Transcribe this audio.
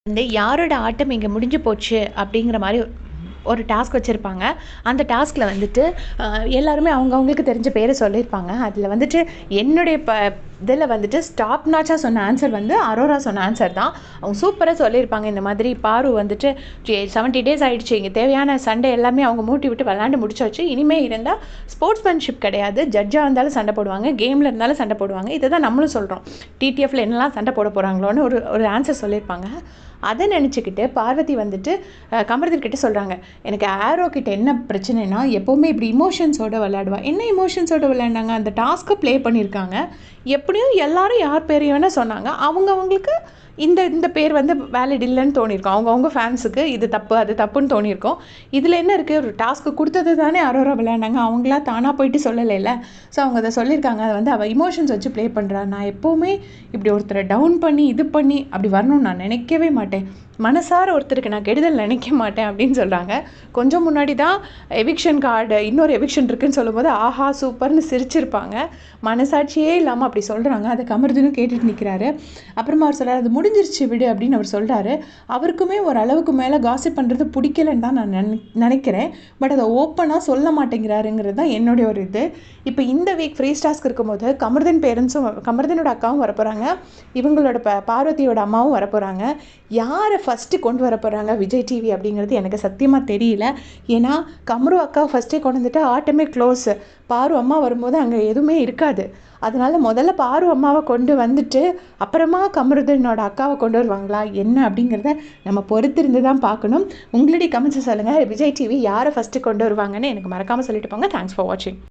வந்து யாரோட ஆட்டம் இங்கே முடிஞ்சு போச்சு அப்படிங்கிற மாதிரி ஒரு டாஸ்க் வச்சுருப்பாங்க. அந்த டாஸ்கில் வந்துட்டு எல்லாருமே அவங்கவுங்களுக்கு தெரிஞ்ச பேரை சொல்லியிருப்பாங்க. அதில் வந்துட்டு என்னுடைய இதில் வந்துட்டு ஸ்டாப் நாச்சாக சொன்ன ஆன்சர் வந்து அரோரா சொன்ன ஆன்சர் தான். அவங்க சூப்பராக சொல்லியிருப்பாங்க. இந்த மாதிரி பாரு வந்துட்டு 70 டேஸ் ஆகிடுச்சு, இங்கே தேவையான சண்டை எல்லாமே அவங்க மூட்டி விட்டு விளாண்டு முடிச்சாச்சு, இனிமேல் இருந்தால் ஸ்போர்ட்ஸ்மேன்ஷிப் கிடையாது, ஜட்ஜாக இருந்தாலும் சண்டை போடுவாங்க, கேமில் இருந்தாலும் சண்டை போடுவாங்க, இதை தான் நம்மளும் சொல்கிறோம், டிடிஎஃப்ல என்னெல்லாம் சண்டை போட போகிறாங்களோன்னு ஒரு ஆன்சர் சொல்லியிருப்பாங்க. அதை நினச்சிக்கிட்டு பார்வதி வந்துட்டு கமருதீன்கிட்ட சொல்கிறாங்க, எனக்கு ஆரோ கிட்ட என்ன பிரச்சனைனா எப்போவுமே இப்படி இமோஷன்ஸோடு விளையாடுவா. என்ன இமோஷன்ஸோடு விளையாண்டாங்க? அந்த டாஸ்க்கை ப்ளே பண்ணியிருக்காங்க. எப்படியும் எல்லாரும் யார் பேரையும் வேணால் சொன்னாங்க, அவங்களுக்கு இந்த பேர் வந்து வேலிட் இல்லைன்னு தோணியிருக்கும். அவங்கவுங்க ஃபேன்ஸுக்கு இது தப்பு அது தப்புன்னு தோணியிருக்கும். இதில் என்ன இருக்குது? ஒரு டாஸ்க்கு கொடுத்தது தானே அரோரா விளையாண்டாங்க, அவங்களா தானாக போயிட்டு சொல்லலைல்ல. ஸோ அவங்க அதை சொல்லியிருக்காங்க. அதை வந்து அவள் இமோஷன்ஸ் வச்சு ப்ளே பண்ணுறா. நான் எப்போவுமே இப்படி ஒருத்தரை டவுன் பண்ணி இது பண்ணி அப்படி வரணும்னு நான் நினைக்கவே மாட்டேன், மனசார ஒருத்தருக்கு நான் கெடுதல் நினைக்க மாட்டேன் அப்படின்னு சொல்கிறாங்க. கொஞ்சம் முன்னாடி தான் எவிக்ஷன் கார்டு இன்னொரு எவிக்ஷன் இருக்குதுன்னு சொல்லும்போது ஆஹா சூப்பர்னு சிரிச்சிருப்பாங்க. மனசாட்சியே இல்லாமல் அப்படி சொல்கிறாங்க. அதை கமருதீனும் கேட்டுட்டு நிற்கிறாரு. அப்புறமா அவர் சொல்கிறார், அது முடிஞ்சிருச்சு விடு அப்படின்னு அவர் சொல்கிறாரு. அவருக்குமே ஒரு அளவுக்கு மேலே காசிப் பண்ணுறது பிடிக்கலன்னு தான் நான் நினைக்கிறேன். பட் அதை ஓப்பனாக சொல்ல மாட்டேங்கிறாருங்கிறது தான் என்னுடைய ஒரு இது. இப்போ இந்த வீக் ஃப்ரீ டாஸ்க் இருக்கும்போது கமருதீன் பேரண்ட்ஸும் கமருதீனோட அக்காவும் வரப்போகிறாங்க, இவங்களோட பார்வதியோட அம்மாவும் வரப்போகிறாங்க. யாரை ஃபஸ்ட்டு கொண்டு வர போகிறாங்க விஜய் டிவி அப்படிங்கிறது எனக்கு சத்தியமாக தெரியல. ஏன்னா கமரு அக்கா ஃபஸ்ட்டே கொண்டு வந்துட்டு ஆட்டமே க்ளோஸு, பாரு அம்மா வரும்போது அங்கே எதுவுமே இருக்காது. அதனால முதல்ல பாரு அம்மாவை கொண்டு வந்துட்டு அப்புறமா கமருதீனோட அக்காவை கொண்டு வருவாங்களா என்ன அப்படிங்கிறத நம்ம பொறுத்திருந்து தான் பார்க்கணும். உங்களுடைய கமெண்ட்ஸை சொல்லுங்கள், விஜய் டிவி யாரை ஃபஸ்ட்டு கொண்டு வருவாங்கன்னு எனக்கு மறக்காமல் சொல்லிட்டு போங்க. தேங்க்ஸ் ஃபார் வாட்சிங்.